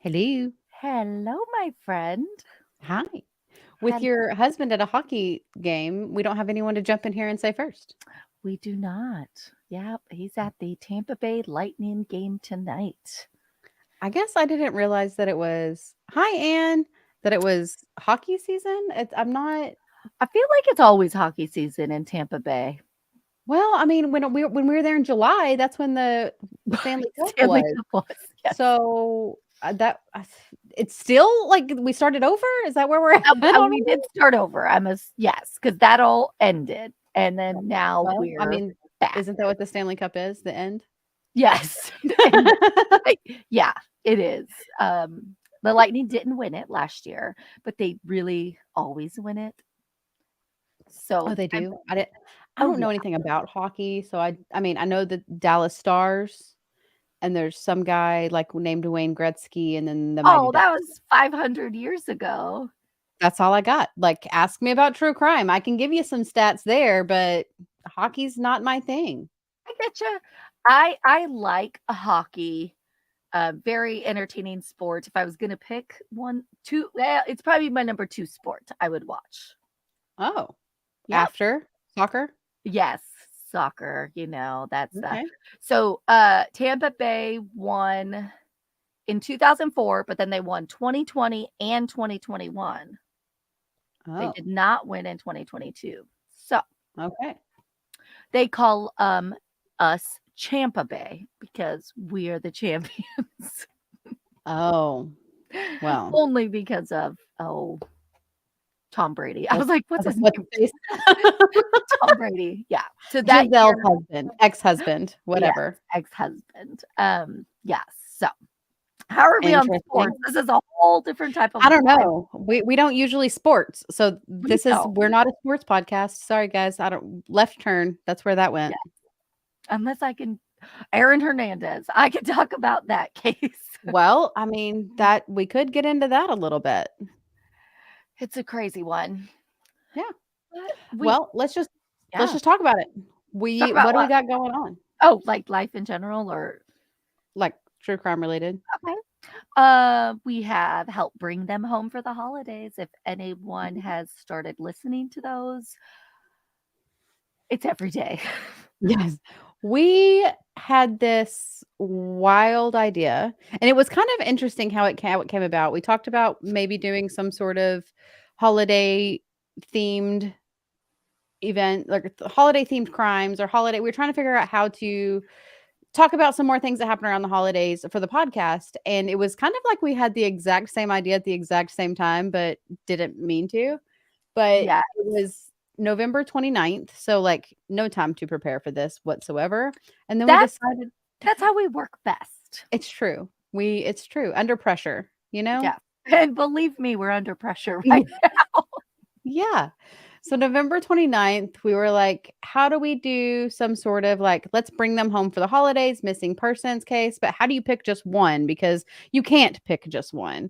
Hello. Hello, my friend. Hi. With Hel- your husband at a hockey game, we don't have anyone to jump in here and say first. we do not. Yep, he's at the Tampa Bay Lightning game tonight. I guess I didn't realize that it was, hi, Anne, that it was hockey season. I'm not, I feel like it's always hockey season in Tampa Bay. well, I mean, when we were there in July, that's when the Stanley Cup Stanley was. Cup was, yes. So it's still like we started over. Is that where we're at on We did it? start over. Yes, because that all ended. And then now Well, I we're mean, back. isn't that what the Stanley Cup is? The end? Yes. And yeah, it is. The Lightning didn't win it last year, but they really always win it. Oh, So, they do? I oh don't yeah. know anything about hockey, so I mean, I know the Dallas Stars, and there's some guy, like, named Wayne Gretzky, and then the Mighty Oh, Ducks. that was 500 years ago. That's all I got. Like, ask me about true crime. I can give you some stats there, but hockey's not my thing. I get you. I like a hockey, very entertaining sport. If I was gonna pick 1, 2, well, it's probably my number 2 sport I would watch. Oh, Yep. after soccer? Yes, soccer, that's, Okay. so, Tampa Bay won in 2004, but then they won 2020 and 2021. They Oh, did not win in 2022. So, okay. they call, us Champa Bay because we are the champions. Oh, well, Only because of, Tom Brady. I was like, "What's his what's name?" his face? Tom Brady, yeah. So that year, Giselle's husband, ex-husband, yes, whatever. ex-husband. Yes. So, how are we on Interesting. sports? This is a whole different type of I don't vibe. know. We don't usually sports. So We don't. we're not a sports podcast. Sorry guys. I don't left turn. That's where that Yeah, went. unless I can Aaron Hernandez, I could talk about that case. Well, I mean, that we could get into that a little bit. It's a crazy one. Yeah. But Well, let's yeah. just talk about it. Talk We about what do we what? got going on? Oh, like life in general or Like true crime related. okay. We have helped bring them home for the holidays. If anyone Mhm. has started listening to those, it's every day. Yes. We had this wild idea, and it was kind of interesting how it came about. We talked about maybe doing some sort of holiday themed event, like holiday themed crimes or holiday. We were trying to figure out how to talk about some more things that happen around the holidays for the podcast. And it was kind of like we had the exact same idea at the exact same time, but didn't mean to. But Yeah, it was November 29th. So, like, no time to prepare for this whatsoever. And then we that's decided that's how we work best. it's true. It's true under pressure, you know? Yeah. And believe me, we're under pressure right now. Yeah. So November 29th, we were like, how do we do some sort of like, let's bring them home for the holidays, missing persons case, but how do you pick just one? Because you can't pick just one.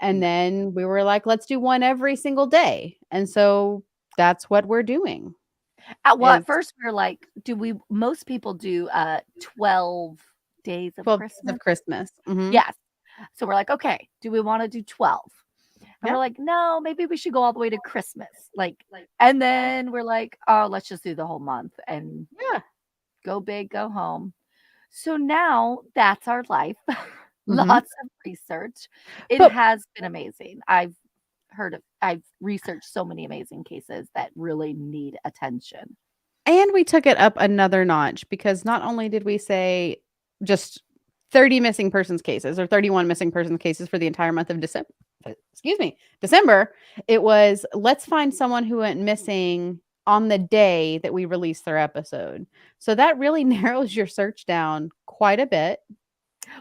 And then we were like, let's do one every single day. And so that's what we're doing At is first we were like, do we most people do 12 days of 12 days Christmas? of Christmas. Mhm. Yes. So we're like, okay, do we want to do 12? And we're Yeah. like, no, maybe we should go all the way to Christmas. And then we're like, oh, let's just do the whole month and Yeah. go big, go home. So now that's our life. Mhm. Lots of research. It But has been amazing. I've researched so many amazing cases that really need attention. and we took it up another notch because not only did we say just 30 missing persons cases or 31 missing persons cases for the entire month of December. Excuse me, December. It was let's find someone who went missing on the day that we released their episode. So that really narrows your search down quite a bit.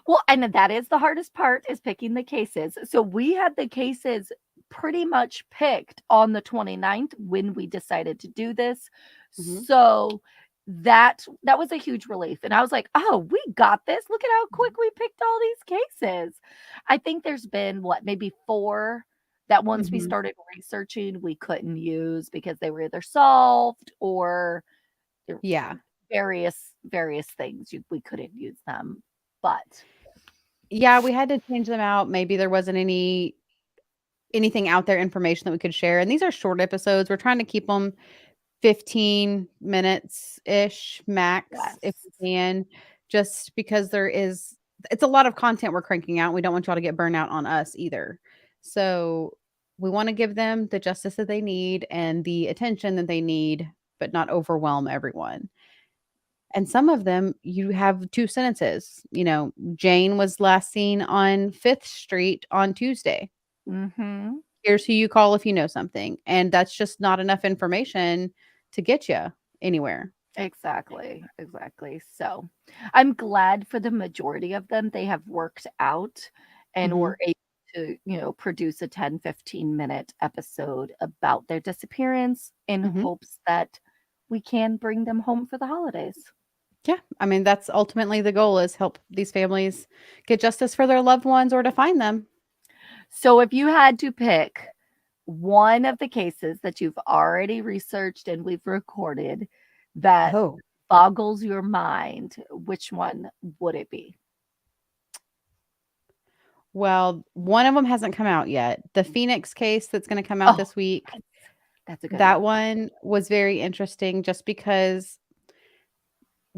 Well, and that is the hardest part is picking the cases. So we had the cases pretty much picked on the 29th when we decided to do this. Mhm. So that was a huge relief. And I was like, "Oh, we got this. Look at how quick we picked all these cases." I think there's been what, maybe 4 that once we Mhm. started researching, we couldn't use because they were either solved or there Yeah. various things we couldn't use them. But Yeah, we had to change them out. Maybe there wasn't anything out there, information that we could share, and these are short episodes. We're trying to keep them 15 minutes-ish max if Yes. we can, just because it's a lot of content we're cranking out, and we don't want y'all to get burnt out on us either. So, we wanna give them the justice that they need and the attention that they need, but not overwhelm everyone. And some of them, you have 2 sentences. Jane was last seen on 5th Street on Tuesday. Mhm. Here's who you call if you know something, and that's just not enough information to get you anywhere. Exactly, exactly. So, I'm glad for the majority of them, they have worked out and Mhm. were able to, produce a 10, 15-minute episode about their disappearance in Mhm. hopes that we can bring them home for the holidays. Yeah, I mean, that's ultimately the goal, is help these families get justice for their loved ones or to find them. So, if you had to pick one of the cases that you've already researched and we've recorded that Oh, boggles your mind, which one would it be? well, one of them hasn't come out yet. The Phoenix case that's gonna come out Oh, this week, that's that's a good that one. one was very interesting just because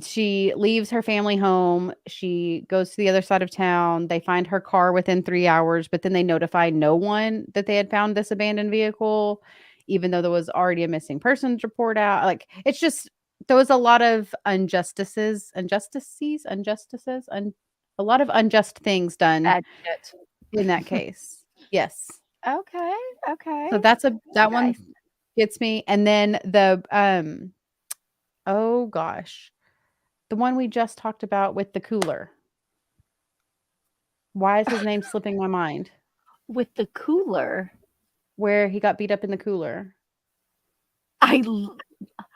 she leaves her family home, she goes to the other side of town, they find her car within 3 hours, but then they notify no one that they had found this abandoned vehicle, even though there was already a missing persons report out. Like, it's just there was a lot of a lot of unjust things done Bad shit. in that case. Yes. Okay, okay. So that one Nice. gets me, and then oh gosh, the one we just talked about with the cooler. Why is his name slipping my mind? With the cooler, Where he got beat up in the cooler. I l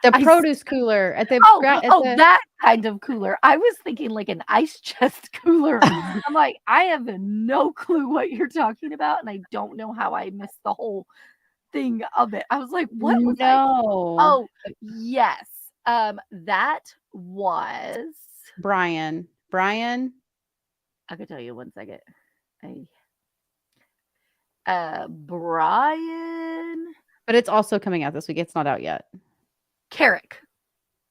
The I s produce cooler at oh, the that kind of cooler. I was thinking like an ice chest cooler. I'm like, I have no clue what you're talking about, and I don't know how I missed the whole thing of it. I was like, "What was I?" No. Oh, yes. That was Brian. Brian, I could tell you 1 second. I Brian but it's also coming out this week. It's not out yet. Carrick.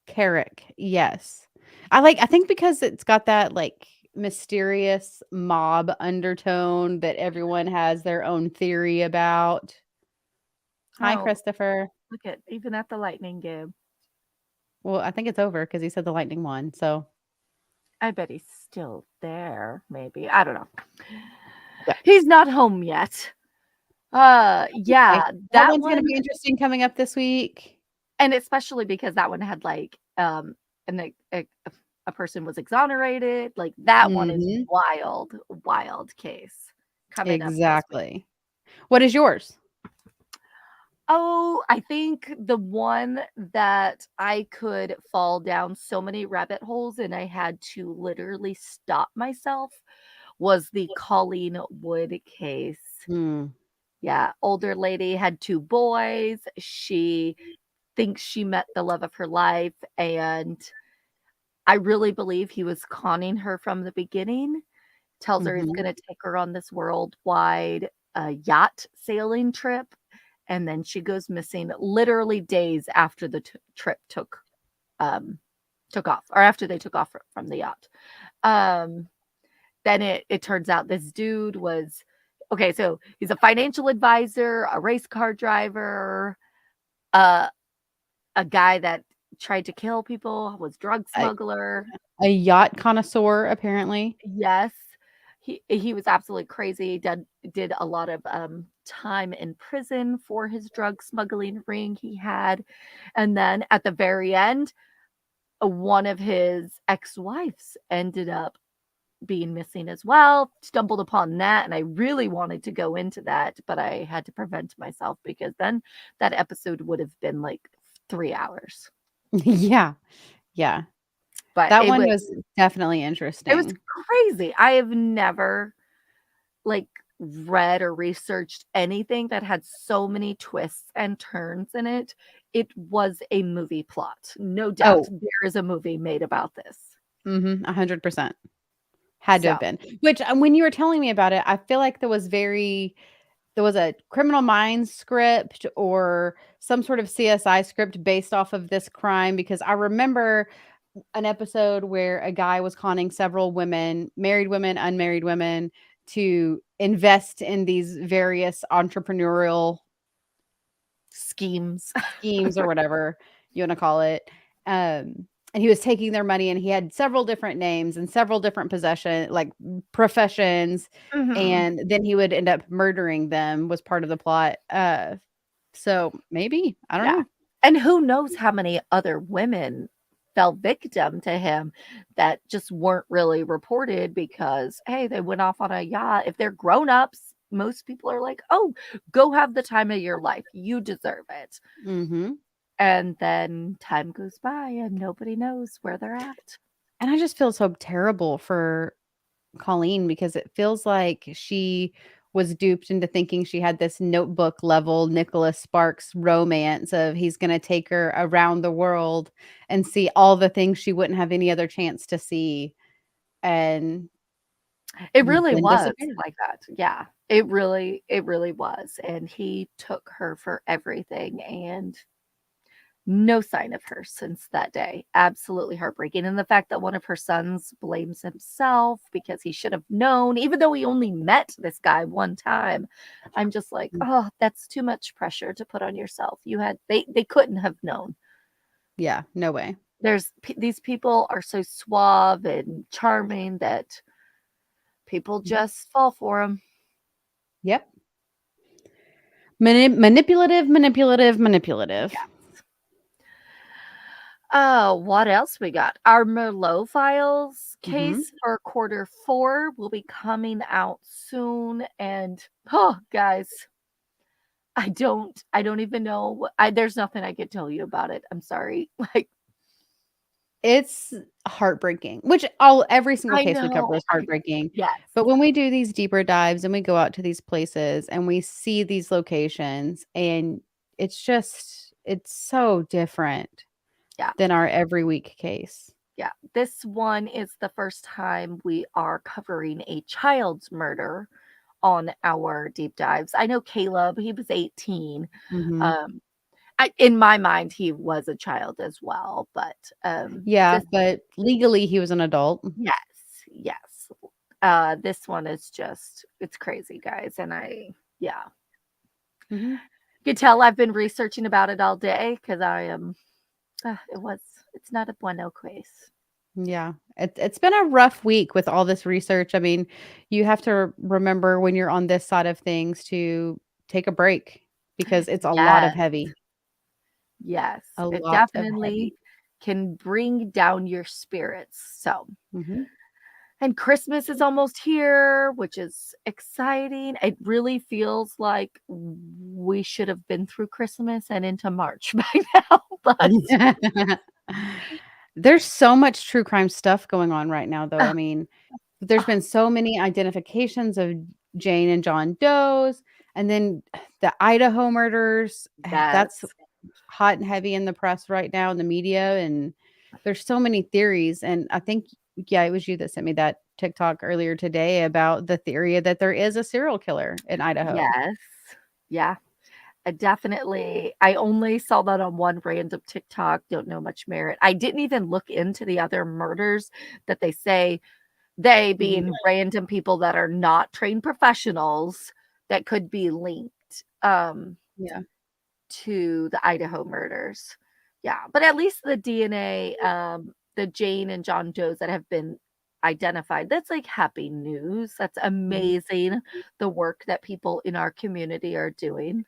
Carrick, yes. I think because it's got that, like, mysterious mob undertone that everyone has their own theory about. Hi, Oh, Christopher. even at the lightning game. Well, I think it's over because he said the Lightning won, so I bet he's still there, maybe. I don't know. yeah. He's not home yet. Okay. Yeah, That that one's gonna one, be interesting coming up this week. and especially because that one had like and a person was exonerated. Like that one is Mhm. wild, wild case coming up this week. Exactly. What is yours? Oh, I think the one that I could fall down so many rabbit holes and I had to literally stop myself was the Colleen Wood case. Mm. Yeah, older lady had 2 boys. She thinks she met the love of her life, and I really believe he was conning her from the beginning. Tells her he's Mhm. gonna take her on this worldwide, yacht sailing trip, and then she goes missing literally days after the trip um, took off, or after they took off from the yacht. Um, then it turns out this dude was okay, so he's a financial advisor, a race car driver, uh, a guy that tried to kill people, was drug A smuggler. a yacht connoisseur, apparently. Yes. He was absolutely crazy, did a lot of, time in prison for his drug smuggling ring he had, and then at the very end, one of his ex-wives ended up being missing as well. Stumbled upon that, and I really wanted to go into that, but I had to prevent myself because then that episode would have been, like, 3 hours. Yeah. Yeah. But That it one was was definitely it was interesting. crazy. I have never, like, read or researched anything that had so many twists and turns in it. It was a movie plot. No doubt Oh, there is a movie made about this. mhm, 100%. Had to So have been. Which, when you were telling me about it, I feel like there was a Criminal Minds script or some sort of CSI script based off of this crime, because I remember an episode where a guy was conning several women, married women, unmarried women, to invest in these various entrepreneurial schemes. schemes or whatever you want to call it. And he was taking their money, and he had several different names and several different professions, Mhm. and then he would end up murdering them was part of the plot. So maybe, I don't Yeah. know. And who knows how many other women fell victim to him that just weren't really reported because, hey, they went off on a yacht. If they're grown-ups, most people are like, "Oh, go have the time of your life. You deserve it." Mhm. And then time goes by and nobody knows where they're at. And I just feel so terrible for Colleen, because it feels like she was duped into thinking she had this Notebook level Nicholas Sparks romance of he's going to take her around the world and see all the things she wouldn't have any other chance to see, and It really then was disappeared. like that. Yeah. It really was. And he took her for everything and no sign of her since that day. Absolutely heartbreaking. And the fact that one of her sons blames himself because he should have known, even though he only met this guy one time. I'm just like, Mm, oh, that's too much pressure to put on yourself. They couldn't have known. yeah, no way. These people are so suave and charming that people Mhm. just fall for them. Yep. Manipulative, manipulative, manipulative. Oh, what else we got? Our Merlot Files Mhm. case for quarter 4 will be coming out soon, and oh, guys, I don't even know. There's nothing I could tell you about it. I'm sorry. Like It's heartbreaking, which all every single I case we cover know. is heartbreaking, Yes, but when we do these deeper dives and we go out to these places and we see these locations, and it's so different yeah, than our every week case. yeah. This one is the first time we are covering a child's murder on our deep dives. I know Caleb, he was 18. Mhm. Um, in my mind, he was a child as well, but Yeah, this but legally he was an adult. yes, yes. This one is just it's crazy, guys, and yeah. Mhm. You can tell I've been researching about it all day because I am. It's not a bueno quiz. Yeah, it's been a rough week with all this research. I mean, you have to remember when you're on this side of things to take a break, because it's a lot of Yes, heavy, yes, a it lot of heavy. definitely can bring down your spirits. So, Mhm. and Christmas is almost here, which is exciting. It really feels like we should have been through Christmas and into March by now, but There's so much true crime stuff going on right now, though. uh, I mean, there's uh, been so many identifications of Jane and John Does, and then the Idaho murders. That's yes, hot and heavy in the press right now in the media, and there's so many theories. And I think, yeah, it was you that sent me that TikTok earlier today about the theory that there is a serial killer in Idaho. yes, yeah. I only saw that on one random TikTok, don't know much merit. I didn't even look into the other murders that they say, they Mhm. being random people that are not trained professionals that could be linked, Yeah. to the Idaho murders. Yeah, but at least the DNA, the Jane and John Does that have been identified, that's like happy news. That's Mhm. amazing, the work that people in our community are doing.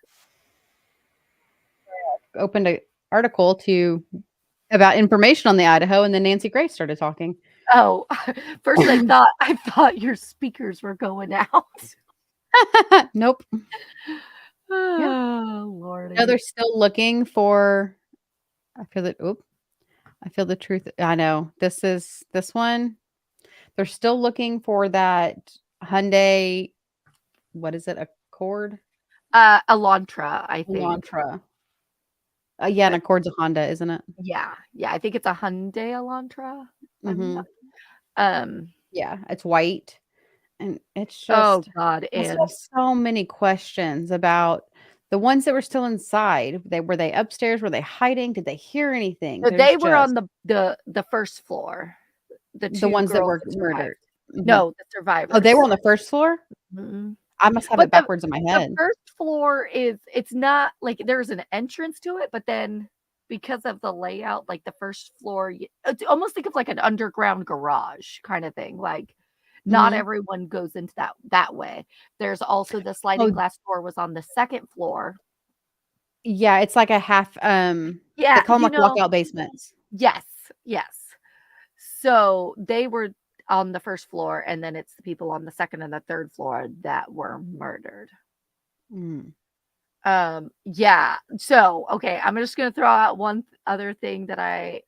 Opened a article to about information on the Idaho, and then Nancy Grace started talking. Oh, first I thought your speakers were going out. Nope. Yeah. Oh, No, they're lordy. still looking for I feel that oop, I feel the truth. I know. This one, they're still looking for that Hyundai, what is it? Accord? Elantra, I think. Elantra. Yeah, an Uh, Accord's a Honda, isn't it? yeah, yeah, I think it's a Hyundai Elantra. I'm not Mhm. um, Yeah, it's white, and it's Oh just god, I still and have so many questions about the ones that were still inside. Were they upstairs? Were they hiding? Did they hear anything? so There's they were just on the first floor. The the 2 ones that girls were that survived. murdered. Mhm. No, the Oh, they were survivors. on the 1st floor? Mhm. I must have But it backwards in my the head. first floor is it's not like there's an entrance to it, but then because of the layout, like the first floor, it's almost think of like an underground garage kind of thing. Like not Mhm. everyone goes into that way. There's also the sliding Oh, glass door was on the second floor. yeah, it's like a half, they Yeah, call 'em, like, walkout basements. yes, yes. So they were on the first floor, and then it's the people on the second and the third floor that were murdered. Mm. Yeah. So, okay, I'm just gonna throw out one other thing that I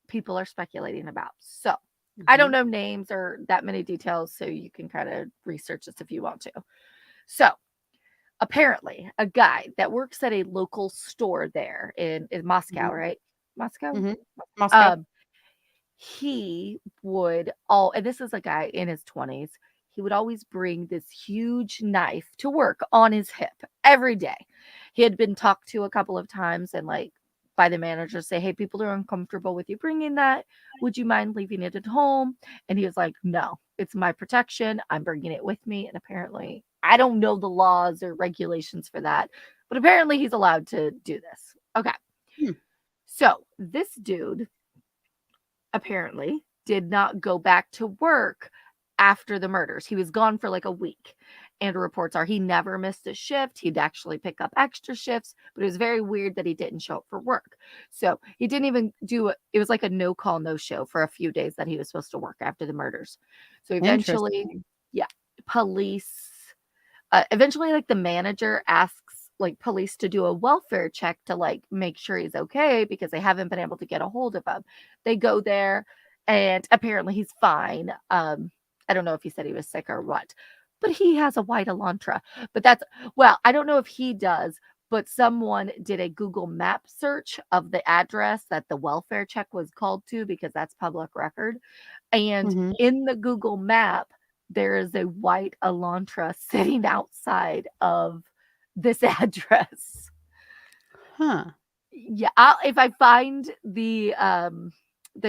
people are speculating about. So, I don't Mhm. know names or that many details, so you can kind of research this if you want to. So, apparently, a guy that works at a local store there in Moscow, Mhm. right? Moscow? Mhm. Moscow. Um, he would all and this is a guy in his 20s. He would always bring this huge knife to work on his hip every day. He had been talked to a couple of times and like by the manager say, "Hey, people are uncomfortable with you bringing that. Would you mind leaving it at home?" And he was like, "No, it's my protection. I'm bringing it with me." And apparently, I don't know the laws or regulations for that, but apparently he's allowed to do this. Okay. Hmm. So, this dude apparently did not go back to work after the murders. He was gone for like a week. And reports are he never missed a shift. He'd actually pick up extra shifts, but it was very weird that he didn't show up for work. So he didn't even do it. It was like a no call, no show for a few days that he was supposed to work after the murders. So eventually, Interesting. yeah, police eventually like the manager asks like police to do a welfare check to like make sure he's okay because they haven't been able to get a hold of him. They go there and apparently he's fine. I don't know if he said he was sick or what, but he has a white Elantra. But that's well, I don't know if he does, but someone did a Google map search of the address that the welfare check was called to because that's public record. And Mhm. in the Google map, there is a white Elantra sitting outside of this address. Huh. Yeah, if I find the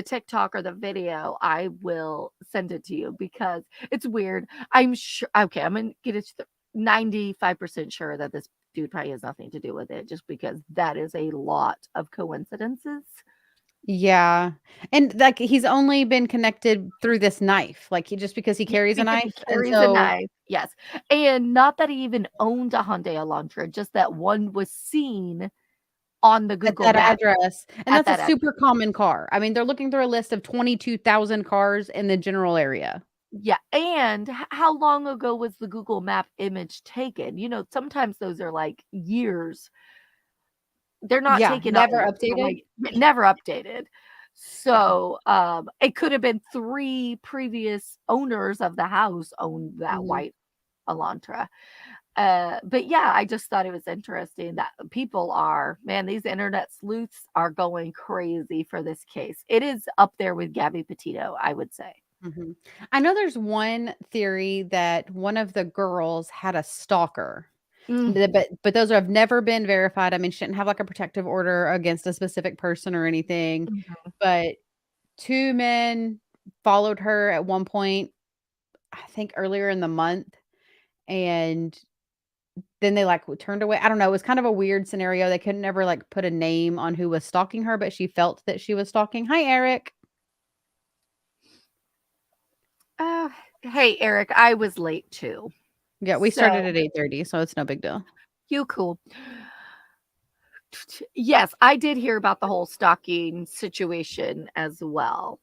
TikTok or the video, I will send it to you because it's weird. I'm sure okay, I'm gonna get it to 95% sure that this dude probably has nothing to do with it just because that is a lot of coincidences. Yeah, and, like, he's only been connected through this knife, like, he just because he carries a Because he knife, and carries a so knife, yes, and not that he even owned a Hyundai Elantra, just that one was seen on the at Google that map address, and at that's a that address. super common car. I mean, they're looking through a list of 22,000 cars in the general area. Yeah, and how long ago was the Google Map image taken? You know, sometimes those are, like, years. They're not Yeah, taken never on for, updated? like never updated. So, it could have been 3 previous owners of the house owned that Mhm. white Elantra. But yeah, I just thought it was interesting that people are man, these internet sleuths are going crazy for this case. It is up there with Gabby Petito, I would say. Mhm. I know there's one theory that one of the girls had a stalker, Mm, but those have never been verified. I mean, she didn't have, like, a protective order against a specific person or anything, mhm. but 2 men followed her at one point, I think earlier in the month, and then they, like, turned away. I don't know, it was kind of a weird scenario. They couldn't ever, like, put a name on who was stalking her, but she felt that she was stalking. Hi, Eric. Uh, hey, Eric, I was late too. Yeah, we started So, at 8:30, so it's no big deal. you cool. Yes, I did hear about the whole stalking situation as well.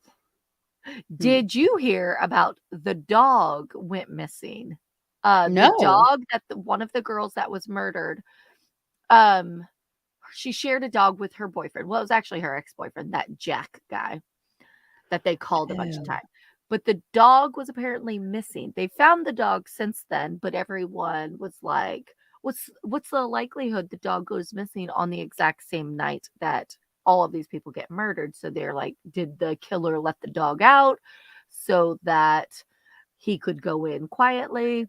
Hmm. Did you hear about the dog went missing? The No. dog that one of the girls that was murdered, um, she shared a dog with her boyfriend. Well, it was actually her ex-boyfriend, that Jack guy that they called a bunch of Oh. times. But the dog was apparently missing. They found the dog since then, but everyone was like, what's the likelihood the dog goes missing on the exact same night that all of these people get murdered? So they're like, did the killer let the dog out? so that he could go in quietly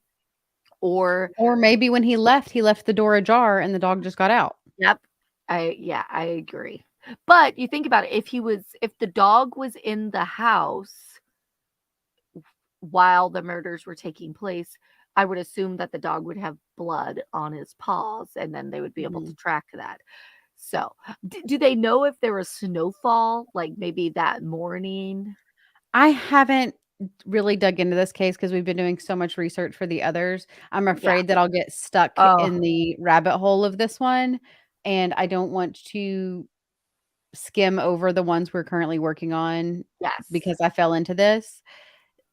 or Or maybe when he left the door ajar and the dog just got out. yep. I agree. But you think about it, if the dog was in the house while the murders were taking place, I would assume that the dog would have blood on his paws and then they would be able to Mhm. track that. So, do they know if there was snowfall, like, maybe that morning? I haven't really dug into this case because 'cause we've been doing so much research for the others. I'm Yeah. afraid that I'll get stuck Oh, in the rabbit hole of this one, and I don't want to skim over the ones we're currently working on yes. because I fell into this.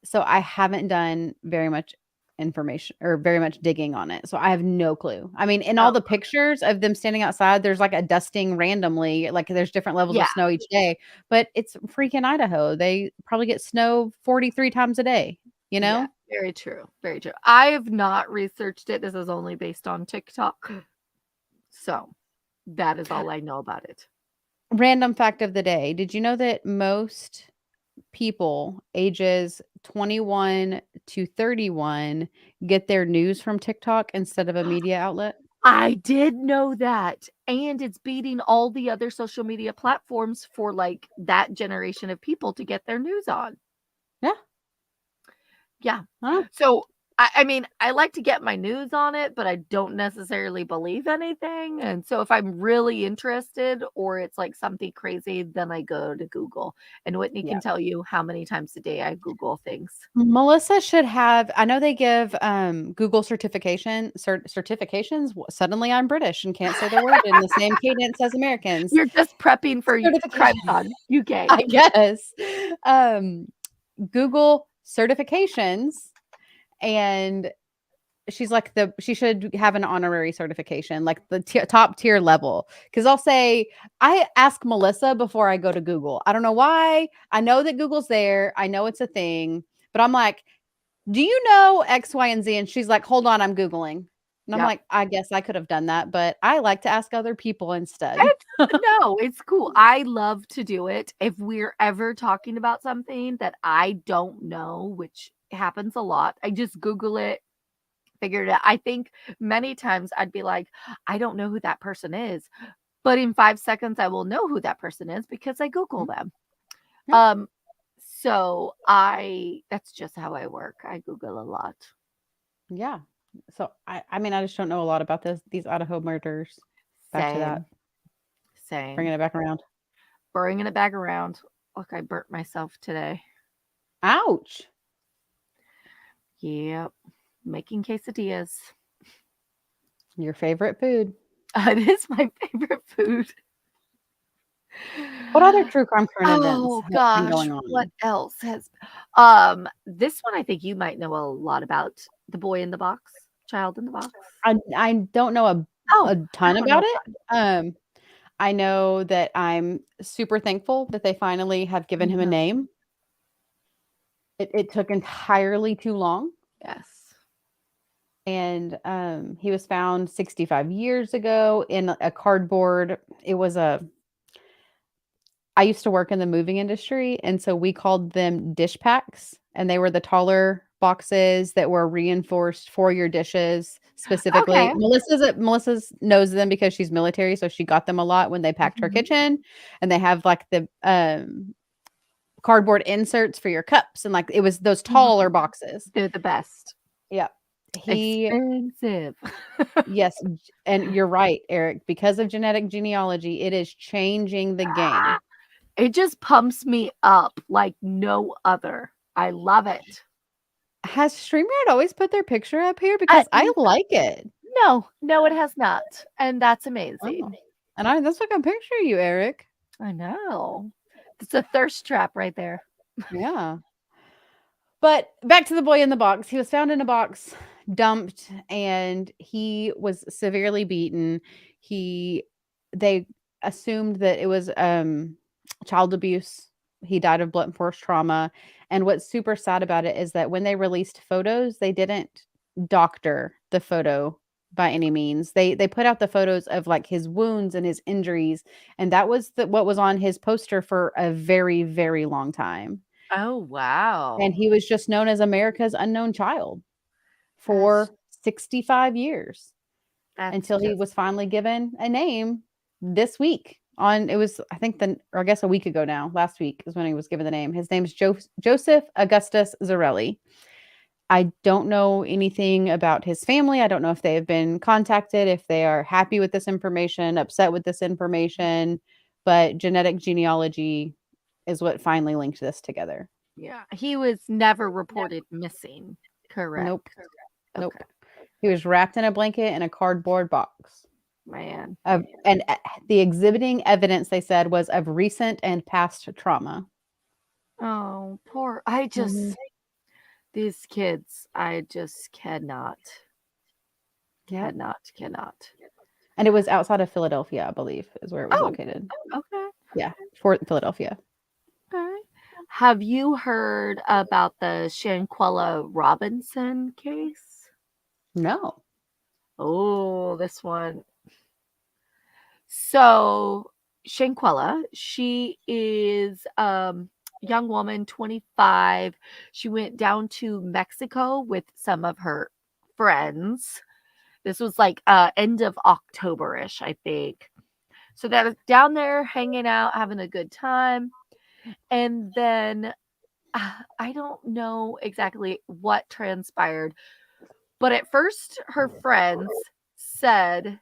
So I haven't done very much information or very much digging on it. So I have no clue. I mean, in all Oh, the pictures of them standing outside, there's like a dusting randomly, like there's different levels yeah, of snow each day, but it's freaking Idaho. They probably get snow 43 times a day, you yeah, know? very true, very true. I have not researched it, this is only based on TikTok, so that is all I know about it. Random fact of the day. Did you know that most people ages 21 to 31 get their news from TikTok instead of a media outlet? I did know that, and it's beating all the other social media platforms for, like, that generation of people to get their news on. Yeah. Yeah. Huh? So, I mean, I like to get my news on it, but I don't necessarily believe anything, and so if I'm really interested or it's, like, something crazy, then I go to Google, and Whitney Yeah. can tell you how many times a day I Google things. Melissa should have I know they give, Google certifications. Suddenly I'm British and can't say the word in the same cadence as Americans. You're just prepping for Certification, CrimeCon UK. I guess. Um, Google certifications, and she's like she should have an honorary certification, like the top tier level. Because I'll say, I ask Melissa before I go to Google. I don't know why. I know that Google's there. I know it's a thing, but I'm like, do you know X, Y, and Z? And she's like, hold on, I'm Googling. And I'm Yep. like, I guess I could have done that, but I like to ask other people instead. It's no, it's cool. I love to do it. If we're ever talking about something that I don't know, which happens a lot, I just Google it, figure it out. I think many times I'd be like, I don't know who that person is. But in 5 seconds, I will know who that person is because I Google Mm, them. yeah, Um, so that's just how I work. I Google a lot. yeah. So I mean, I just don't know a lot about these Idaho murders. Back to that, Same, same. bringing it back around. Bringing it back around. Look, I burnt myself today. Ouch. Yep. Making quesadillas. Your favorite food. It is my favorite food. What other true crime current events Oh have been gosh, going what on? else has this one I think you might know a lot about. The boy in the box, child in the box. I don't know Oh, a I ton don't know about if it. I know that I'm super thankful that they finally have given him a Mhm. name. It took entirely too long, Yes. and, he was found 65 years ago in a cardboard. It was a I used to work in the moving industry, and so we called them dish packs, and they were the taller boxes that were reinforced for your dishes specifically. Okay. Melissa's knows them because she's military, so she got them a lot when they packed her Mhm. kitchen, and they have, like, the, cardboard inserts for your cups, and, like, it was those taller Mhm. boxes. They're the best. Yep. He Expensive. Yes, and you're right, Eric, because of genetic genealogy, it is changing the game. It just pumps me up like no other. I love it. Has StreamYard always put their picture up here? Uh, Because I like it. no, no, it has not, and that's Oh, amazing. and that's like a picture of you, Eric. I know. It's a thirst trap right there. Yeah. But back to the boy in the box. He was found in a box, dumped, and he was severely beaten. He They assumed that it was child abuse. He died of blunt force trauma. And what's super sad about it is that when they released photos, they didn't doctor the photo by any means. They put out the photos of like his wounds and his injuries, and that was what was on his poster for a very, very long time. Oh, wow. and he was just known as America's unknown child That's for 65 years that's until he just was finally given a name this week. On it was, I think, or I guess a week ago now. Last week is when he was given the name. His name's Joseph Augustus Zarelli. I don't know anything about his family. I don't know if they have been contacted, if they are happy with this information, upset with this information, but genetic genealogy is what finally linked this together. yeah. He was never reported missing, correct? Nope. Okay, Nope. He was wrapped in a blanket in a cardboard box. man. And the exhibiting evidence, they said, was of recent and past trauma. Oh, poor Mhm. these kids, I just cannot, Yep. cannot. And it was outside of Philadelphia, I believe, is where it was Oh, located. okay, Yeah, Fort Philadelphia. okay. Have you heard about the Shanquella Robinson case? No. Oh, this one. So, Shanquella, she is young woman, 25. She went down to Mexico with some of her friends. This was like end of October-ish, I think. So they're down there hanging out, having a good time. And then I don't know exactly what transpired, but at first her friends said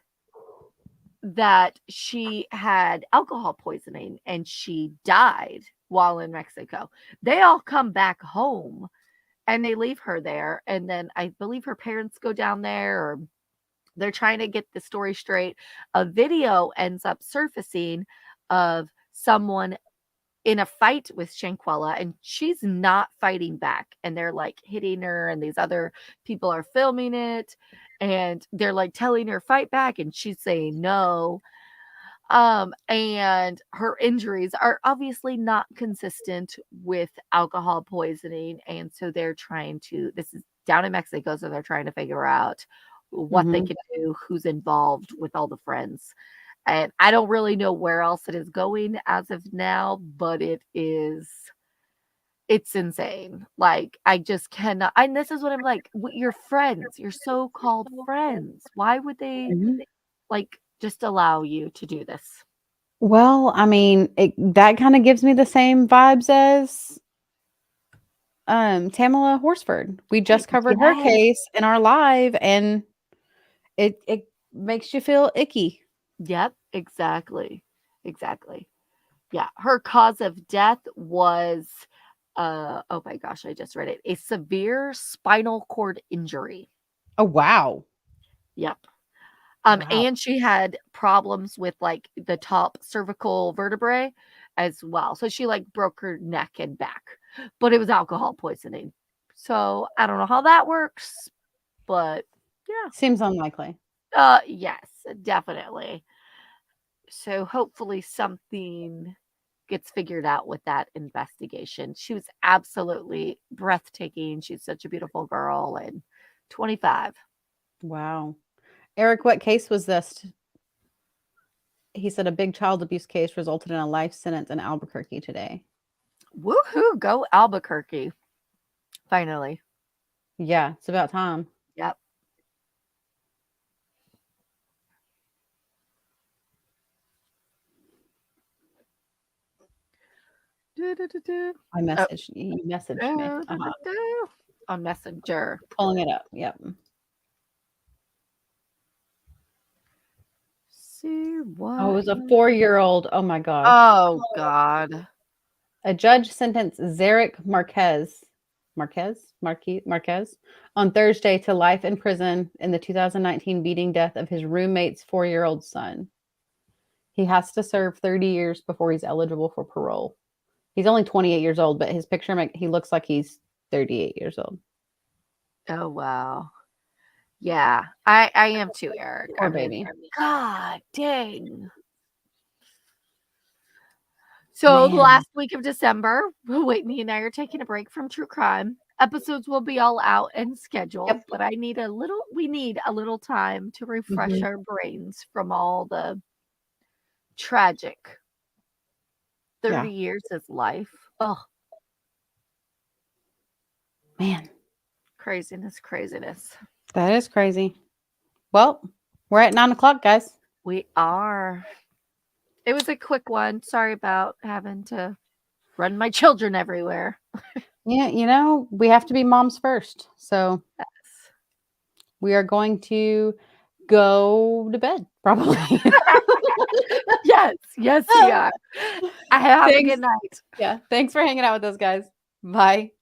that she had alcohol poisoning and she died while in Mexico. They all come back home and they leave her there. And then I believe her parents go down there, or they're trying to get the story straight. A video ends up surfacing of someone in a fight with Shanquella, and she's not fighting back. And they're like hitting her, and these other people are filming it, and they're like telling her fight back, and she's saying no. And her injuries are obviously not consistent with alcohol poisoning. And so they're trying to, this is down in Mexico, so they're trying to figure out what they Mhm. can do, who's involved with all the friends. And I don't really know where else it is going as of now, but it's insane. Like, I just cannot. And this is what I'm like, your friends, your so called friends, why would they Mhm. like just allow you to do this? Well, I mean, that kinda gives me the same vibes as, Tamala Horsford. We just covered her Yes. case in our live, and it makes you feel icky. Yep, exactly. Exactly. Yeah, her cause of death was oh my gosh, I just read it. A severe spinal cord injury. Oh, wow. Yep. Wow. And she had problems with like the top cervical vertebrae as well. So she like broke her neck and back, but it was alcohol poisoning. So I don't know how that works, but yeah. Seems unlikely. Yes, definitely. So hopefully something gets figured out with that investigation. She was absolutely breathtaking. She's such a beautiful girl and 25. Wow. Eric, what case was this? He said a big child abuse case resulted in a life sentence in Albuquerque today. Woohoo, go Albuquerque. Finally. Yeah, it's about time. Yep. Do, do, do, do. Oh, You messaged me. do, do, do, do. On Messenger. Pulling it up. Yep. See Oh, it what? was a 4-year-old. Oh my gosh. Oh, God. A judge sentenced Zarek Marquez on Thursday to life in prison in the 2019 beating death of his roommate's 4-year-old son. He has to serve 30 years before he's eligible for parole. He's only 28 years old, but his picture he looks like he's 38 years old. Oh, wow. Yeah, I am too, Eric. I Poor mean, baby. God dang. So the Man. last week of December, Whitney and I are taking a break from true crime. Episodes will be all out and scheduled, Yep. but we need a little time to refresh Mhm. our brains from all the tragic Yeah. 30 years of life. Oh, Man, Craziness. that is crazy. Well, we're at 9 o'clock, guys. We are. It was a quick one. Sorry about having to run my children everywhere. Yeah, we have to be moms first. So Yes. we are going to go to bed, probably. Yes, we are. I have a Thanks. good night. Yeah. Thanks for hanging out with us, guys. Bye.